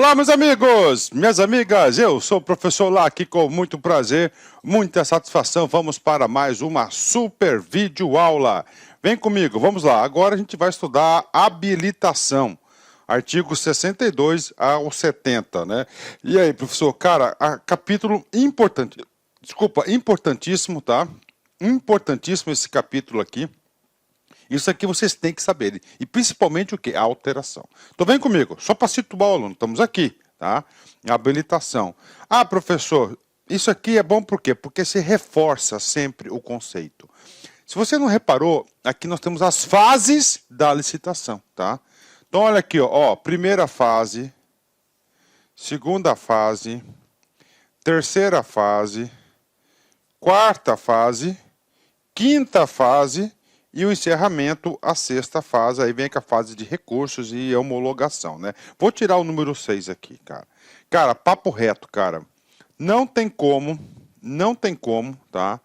Olá, meus amigos, minhas amigas, eu sou o professor Lá, aqui com muito prazer, muita satisfação, vamos para mais uma super vídeo aula. Vem comigo, vamos lá, agora a gente vai estudar habilitação, artigo 62 ao 70, né? E aí, professor, cara, capítulo importante, importantíssimo, tá? Importantíssimo esse capítulo aqui. Isso aqui vocês têm que saber. E principalmente o que? A alteração. Então vem comigo, só para situar o aluno. Estamos aqui, tá? Habilitação. Ah, professor, isso aqui é bom por quê? Porque se reforça sempre o conceito. Se você não reparou, aqui nós temos as fases da licitação, tá? Então olha aqui, ó, primeira fase, segunda fase, terceira fase, quarta fase, quinta fase e o encerramento, a sexta fase, aí vem com a fase de recursos e homologação, né? Vou tirar o número 6 aqui, cara. Cara, papo reto, cara. Não tem como, tá?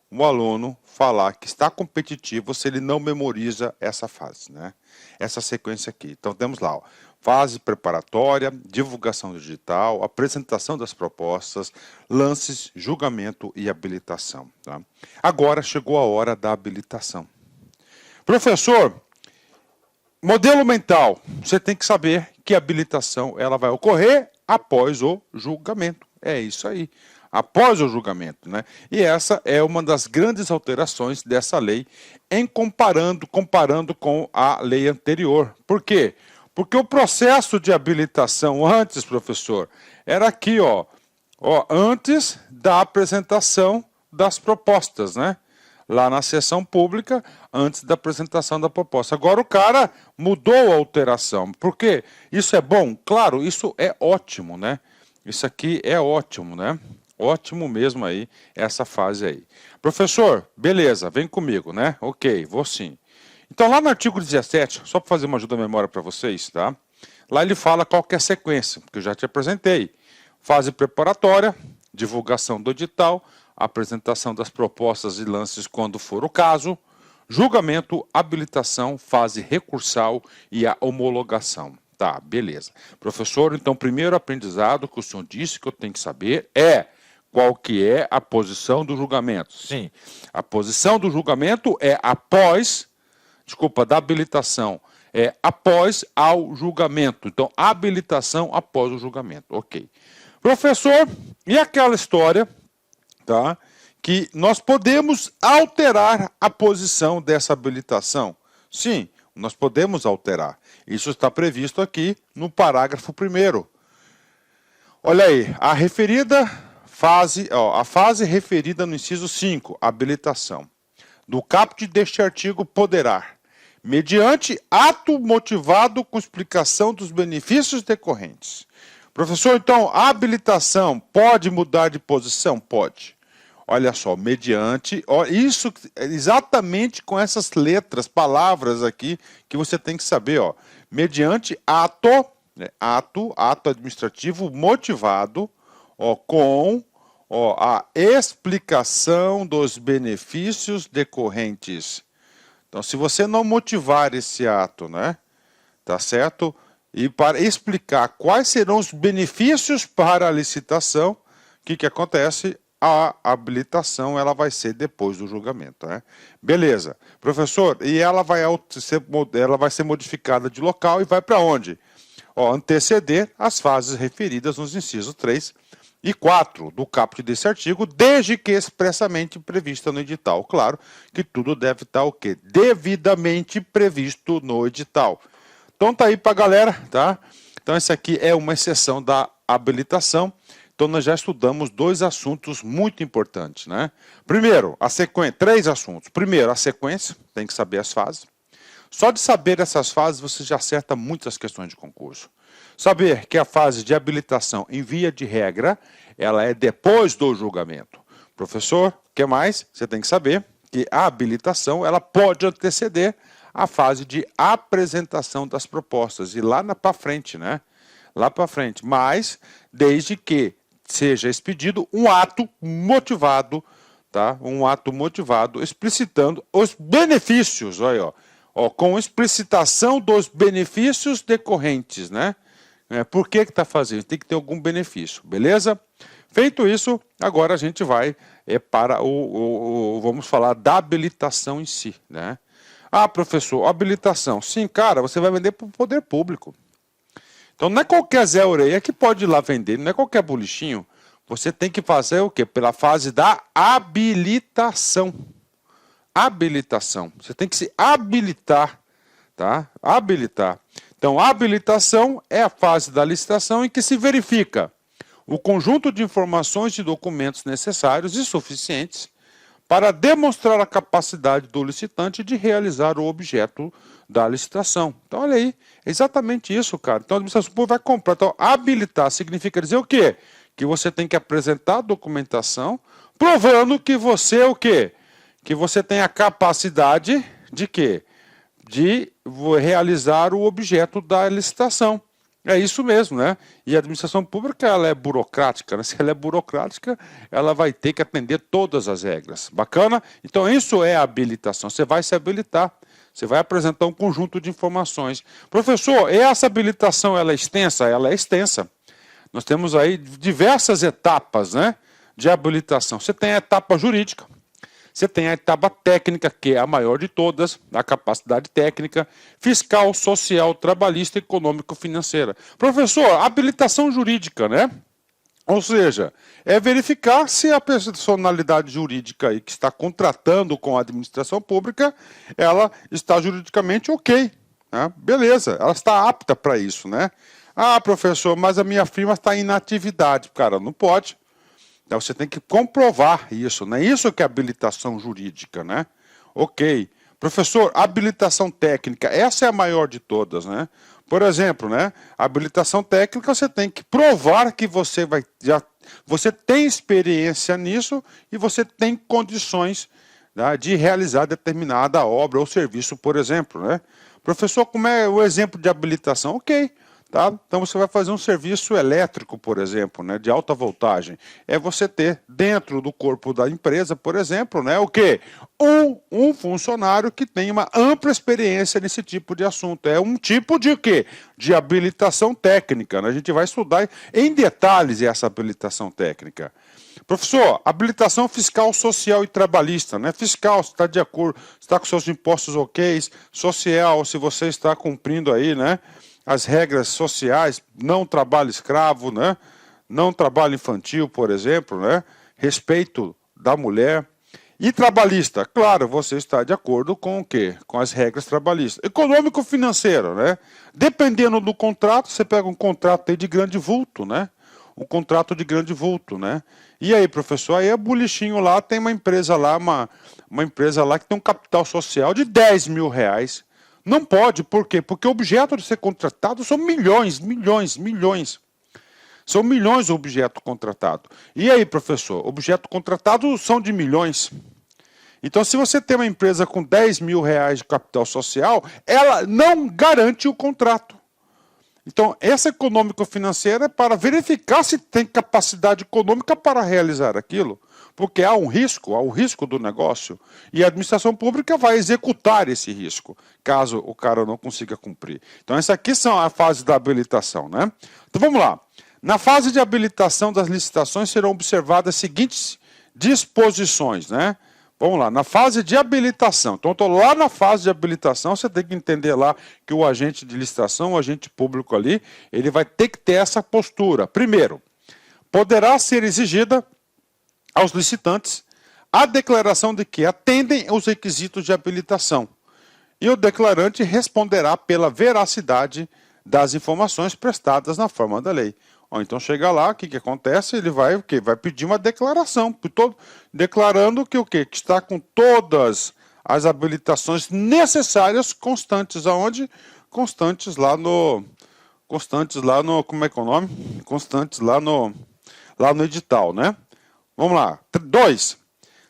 O aluno falar que está competitivo se ele não memoriza essa fase, né? Essa sequência aqui. Então temos lá, ó, fase preparatória, divulgação digital, apresentação das propostas, lances, julgamento e habilitação, tá? Agora chegou a hora da habilitação. Professor, modelo mental, você tem que saber que a habilitação ela vai ocorrer após o julgamento. É isso aí, após o julgamento, né? E essa é uma das grandes alterações dessa lei em comparando com a lei anterior. Por quê? Porque o processo de habilitação antes, professor, era aqui, ó, antes da apresentação das propostas, né? Lá na sessão pública, antes da apresentação da proposta. Agora o cara mudou a alteração. Por quê? Isso é bom? Claro, isso é ótimo, né? Isso aqui é ótimo, né? Ótimo mesmo aí, essa fase aí. Professor, beleza, vem comigo, né? Ok, vou sim. Então lá no artigo 17, só para fazer uma ajuda à memória para vocês, tá? Lá ele fala qual que é a sequência, que eu já te apresentei. Fase preparatória, divulgação do edital, apresentação das propostas e lances quando for o caso, julgamento, habilitação, fase recursal e a homologação. Tá, beleza. Professor, então, primeiro aprendizado que o senhor disse que eu tenho que saber é qual que é a posição do julgamento. Sim, a posição do julgamento é da habilitação, é após ao julgamento. Então, habilitação após o julgamento, ok. Professor, e aquela história, tá, que nós podemos alterar a posição dessa habilitação? Sim, nós podemos alterar. Isso está previsto aqui no parágrafo 1º. Olha aí, a fase referida no inciso 5, habilitação, do caput deste artigo poderá, mediante ato motivado com explicação dos benefícios decorrentes. Professor, então, a habilitação pode mudar de posição? Pode. Olha só, mediante, isso exatamente com essas letras, palavras aqui, que você tem que saber, ó. Mediante ato, né, ato administrativo motivado, com a explicação dos benefícios decorrentes. Então, se você não motivar esse ato, né, tá certo? E para explicar quais serão os benefícios para a licitação, o que acontece? A habilitação ela vai ser depois do julgamento, né? Beleza. Professor, e ela vai ser modificada de local e vai para onde? Anteceder as fases referidas nos incisos 3 e 4 do caput desse artigo, desde que expressamente prevista no edital. Claro que tudo deve estar o quê? Devidamente previsto no edital. Então tá aí para a galera, tá? Então essa aqui é uma exceção da habilitação. Então nós já estudamos dois assuntos muito importantes, né? Primeiro, a sequência, 3 assuntos. Primeiro, a sequência, tem que saber as fases. Só de saber essas fases você já acerta muitas questões de concurso. Saber que a fase de habilitação, em via de regra, ela é depois do julgamento. Professor, o que mais? Você tem que saber que a habilitação ela pode anteceder a fase de apresentação das propostas, e lá para frente, né? Lá para frente, mas desde que seja expedido um ato motivado, tá? Um ato motivado explicitando os benefícios, olha, com explicitação dos benefícios decorrentes, né? Por que está fazendo? Tem que ter algum benefício, beleza? Feito isso, agora a gente vai para vamos falar da habilitação em si, né? Ah, professor, habilitação. Sim, cara, você vai vender para o poder público. Então não é qualquer Zé Orelha que pode ir lá vender, não é qualquer bolichinho. Você tem que fazer o quê? Pela fase da habilitação. Habilitação. Você tem que se habilitar, tá? Habilitar. Então, a habilitação é a fase da licitação em que se verifica o conjunto de informações e documentos necessários e suficientes para demonstrar a capacidade do licitante de realizar o objeto da licitação. Então, olha aí, é exatamente isso, cara. Então, a administração pública vai comprar. Então, habilitar significa dizer o quê? Que você tem que apresentar a documentação provando que você, o quê? Que você tem a capacidade de quê? De realizar o objeto da licitação. É isso mesmo, né? E a administração pública, ela é burocrática, né? Se ela é burocrática, ela vai ter que atender todas as regras. Bacana? Então, isso é a habilitação. Você vai se habilitar. Você vai apresentar um conjunto de informações. Professor, essa habilitação, ela é extensa? Ela é extensa. Nós temos aí diversas etapas, né, de habilitação. Você tem a etapa jurídica. Você tem a etapa técnica, que é a maior de todas, a capacidade técnica, fiscal, social, trabalhista, econômico, financeira. Professor, habilitação jurídica, né? Ou seja, é verificar se a personalidade jurídica aí que está contratando com a administração pública, ela está juridicamente ok, né? Beleza, ela está apta para isso, né? Ah, professor, mas a minha firma está em inatividade. Cara, não pode. Então você tem que comprovar isso, né? Isso que é habilitação jurídica, né? Ok. Professor, habilitação técnica, essa é a maior de todas, né? Por exemplo, né? Habilitação técnica, você tem que provar que você você tem experiência nisso e você tem condições, né, de realizar determinada obra ou serviço, por exemplo, né? Professor, como é o exemplo de habilitação? Ok. Tá? Então você vai fazer um serviço elétrico, por exemplo, né, de alta voltagem. É você ter dentro do corpo da empresa, por exemplo, né, o quê? Um funcionário que tem uma ampla experiência nesse tipo de assunto. É um tipo de quê? De habilitação técnica, né? A gente vai estudar em detalhes essa habilitação técnica. Professor, habilitação fiscal, social e trabalhista, né? Fiscal, se está de acordo, está com seus impostos ok, social, se você está cumprindo aí, né, as regras sociais, não trabalho escravo, né? Não trabalho infantil, por exemplo, né? Respeito da mulher. E trabalhista, claro, você está de acordo com o quê? Com as regras trabalhistas. Econômico-financeiro, né? Dependendo do contrato, você pega um contrato aí de grande vulto, né? Um contrato de grande vulto, né? E aí, professor, aí é bolichinho lá, tem uma empresa lá, uma empresa lá que tem um capital social de R$10.000. Não pode, por quê? Porque o objeto de ser contratado são milhões. São milhões o objeto contratado. E aí, professor, objeto contratado são de milhões. Então, se você tem uma empresa com R$10.000 de capital social, ela não garante o contrato. Então, essa econômico-financeira é para verificar se tem capacidade econômica para realizar aquilo. Porque há o risco do negócio, e a administração pública vai executar esse risco, caso o cara não consiga cumprir. Então, essa aqui são a fase da habilitação, né? Então, vamos lá. Na fase de habilitação das licitações serão observadas as seguintes disposições, né? Vamos lá, na fase de habilitação. Então, estou lá na fase de habilitação, você tem que entender lá que o agente de licitação, o agente público ali, ele vai ter que ter essa postura. Primeiro, poderá ser exigida aos licitantes a declaração de que atendem aos requisitos de habilitação. E o declarante responderá pela veracidade das informações prestadas na forma da lei. Ou então chega lá, o que acontece? Ele vai, vai pedir uma declaração, declarando que o quê? Que está com todas as habilitações necessárias constantes. Aonde? Constantes lá no, como é que é o nome? Constantes lá no edital, né? Vamos lá. 2.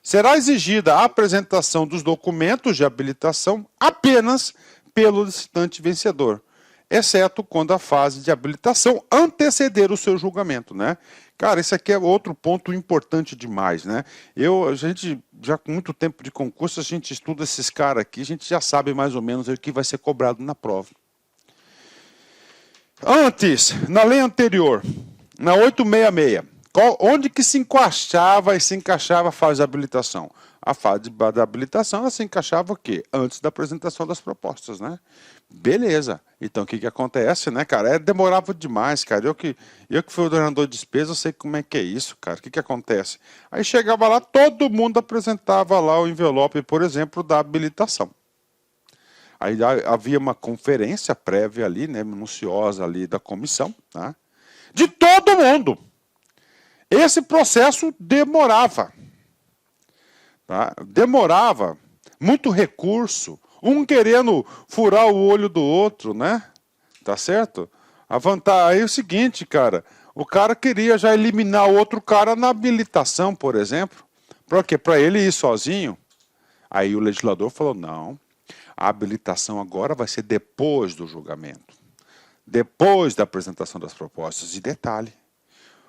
Será exigida a apresentação dos documentos de habilitação apenas pelo licitante vencedor, exceto quando a fase de habilitação anteceder o seu julgamento, né? Cara, esse aqui é outro ponto importante demais, né? A gente, já com muito tempo de concurso, a gente estuda esses caras aqui, a gente já sabe mais ou menos o que vai ser cobrado na prova. Antes, na lei anterior, na 866, onde que se encaixava a fase de habilitação? A fase da habilitação ela se encaixava o quê? Antes da apresentação das propostas, né? Beleza. Então o que que acontece, né, cara? Demorava demais, cara. Eu que fui ordenador de despesa, eu sei como é que é isso, cara. O que que acontece? Aí chegava lá, todo mundo apresentava lá o envelope, por exemplo, da habilitação. Aí havia uma conferência prévia ali, né, minuciosa ali da comissão, tá? De todo mundo. Esse processo demorava. Tá? Demorava, muito recurso, um querendo furar o olho do outro, né? Tá certo? A vantagem aí é o seguinte, cara, o cara queria já eliminar o outro cara na habilitação, por exemplo. Para quê? Para ele ir sozinho. Aí o legislador falou, não, a habilitação agora vai ser depois do julgamento. Depois da apresentação das propostas. E detalhe,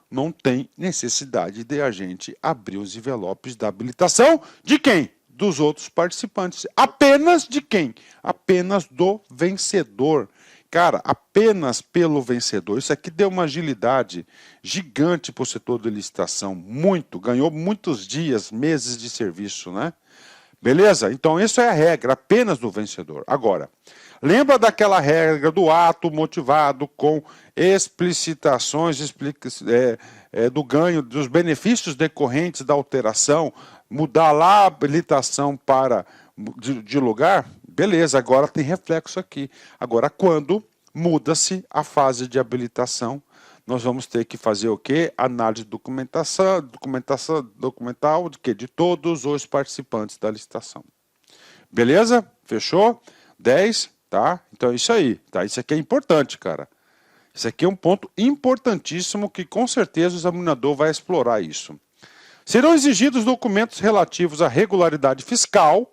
não tem necessidade de a gente abrir os envelopes da habilitação de quem? Dos outros participantes. Apenas de quem? Apenas do vencedor. Cara, apenas pelo vencedor. Isso aqui deu uma agilidade gigante para o setor de licitação. Muito. Ganhou muitos dias, meses de serviço, né? Beleza? Então, isso é a regra, apenas do vencedor. Agora, lembra daquela regra do ato motivado com explicitações do ganho, dos benefícios decorrentes da alteração, mudar lá a habilitação de lugar? Beleza, agora tem reflexo aqui. Agora, quando muda-se a fase de habilitação, nós vamos ter que fazer o quê? Análise documental de todos os participantes da licitação. Beleza? Fechou? 10, tá? Então é isso aí, tá? Isso aqui é importante, cara. Isso aqui é um ponto importantíssimo que com certeza o examinador vai explorar isso. Serão exigidos documentos relativos à regularidade fiscal,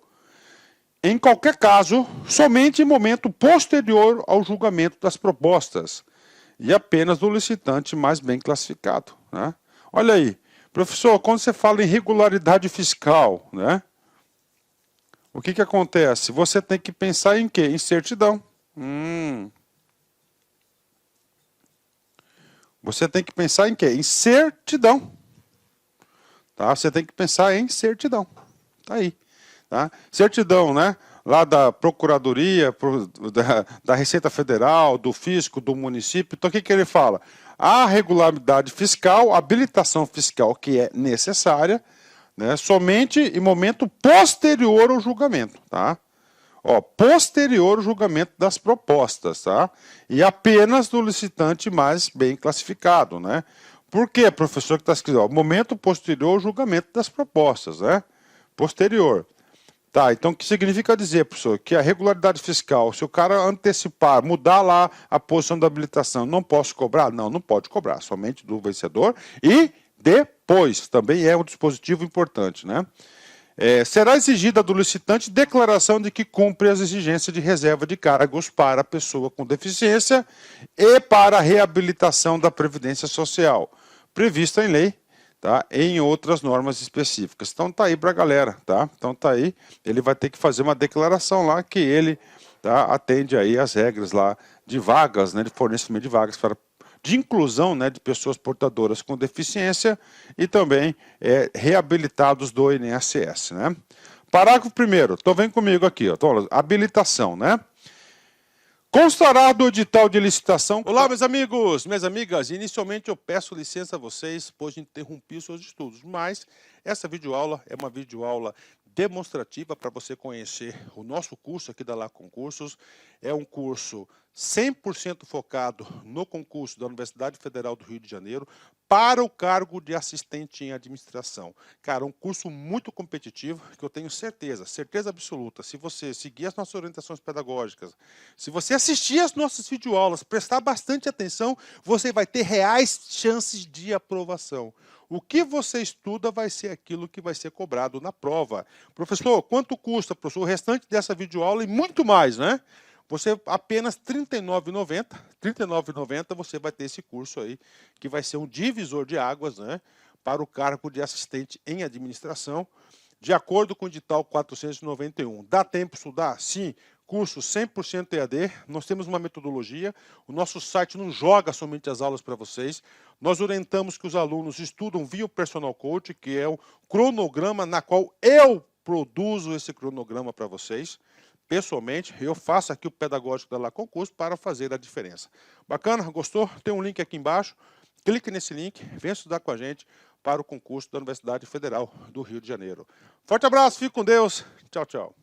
em qualquer caso, somente em momento posterior ao julgamento das propostas, e apenas do licitante mais bem classificado, né? Olha aí, professor, quando você fala em regularidade fiscal, né? O que que acontece? Você tem que pensar em quê? Em certidão. Você tem que pensar em quê? Em certidão. Tá? Você tem que pensar em certidão. Tá aí. Tá? Certidão, né? Lá da Procuradoria, da Receita Federal, do Fisco, do município. Então, o que que ele fala? A regularidade fiscal, a habilitação fiscal que é necessária, né, somente em momento posterior ao julgamento, tá? Ó, posterior ao julgamento das propostas, tá? E apenas do licitante mais bem classificado, né? Por quê, professor, que está escrito? Ó, momento posterior ao julgamento das propostas, né? Posterior. Tá, então o que significa dizer, professor? Que a regularidade fiscal, se o cara antecipar, mudar lá a posição da habilitação, não posso cobrar? Não, não pode cobrar, somente do vencedor e depois, também é um dispositivo importante, né? Será exigida do licitante declaração de que cumpre as exigências de reserva de cargos para a pessoa com deficiência e para a reabilitação da Previdência Social, prevista em lei, tá? Em outras normas específicas. Então tá aí para a galera, tá? Então tá aí, ele vai ter que fazer uma declaração lá que ele, tá, atende aí as regras lá de vagas, né, de fornecimento de vagas de inclusão, né, de pessoas portadoras com deficiência e também reabilitados do INSS, né? Parágrafo 1º, então vem comigo aqui, ó, então, habilitação, né? Constará do edital de licitação. Olá, meus amigos, minhas amigas. Inicialmente eu peço licença a vocês, pois interrompi os seus estudos, mas essa videoaula é uma videoaula demonstrativa para você conhecer o nosso curso aqui da Lá Concursos. É um curso 100% focado no concurso da Universidade Federal do Rio de Janeiro para o cargo de assistente em administração. Cara, um curso muito competitivo que eu tenho certeza absoluta. Se você seguir as nossas orientações pedagógicas, se você assistir as nossas videoaulas, prestar bastante atenção, você vai ter reais chances de aprovação. O que você estuda vai ser aquilo que vai ser cobrado na prova. Professor, quanto custa, professor, o restante dessa videoaula e muito mais, né? Você apenas R$ 39,90, R$ 39,90 você vai ter esse curso aí, que vai ser um divisor de águas, né, para o cargo de assistente em administração, de acordo com o edital 491. Dá tempo de estudar? Sim. curso 100% EAD, nós temos uma metodologia, o nosso site não joga somente as aulas para vocês, nós orientamos que os alunos estudam via o Personal Coach, que é o cronograma na qual eu produzo esse cronograma para vocês. Pessoalmente, eu faço aqui o pedagógico da La Concurso para fazer a diferença. Bacana? Gostou? Tem um link aqui embaixo. Clique nesse link, venha estudar com a gente para o concurso da Universidade Federal do Rio de Janeiro. Forte abraço, fique com Deus. Tchau, tchau.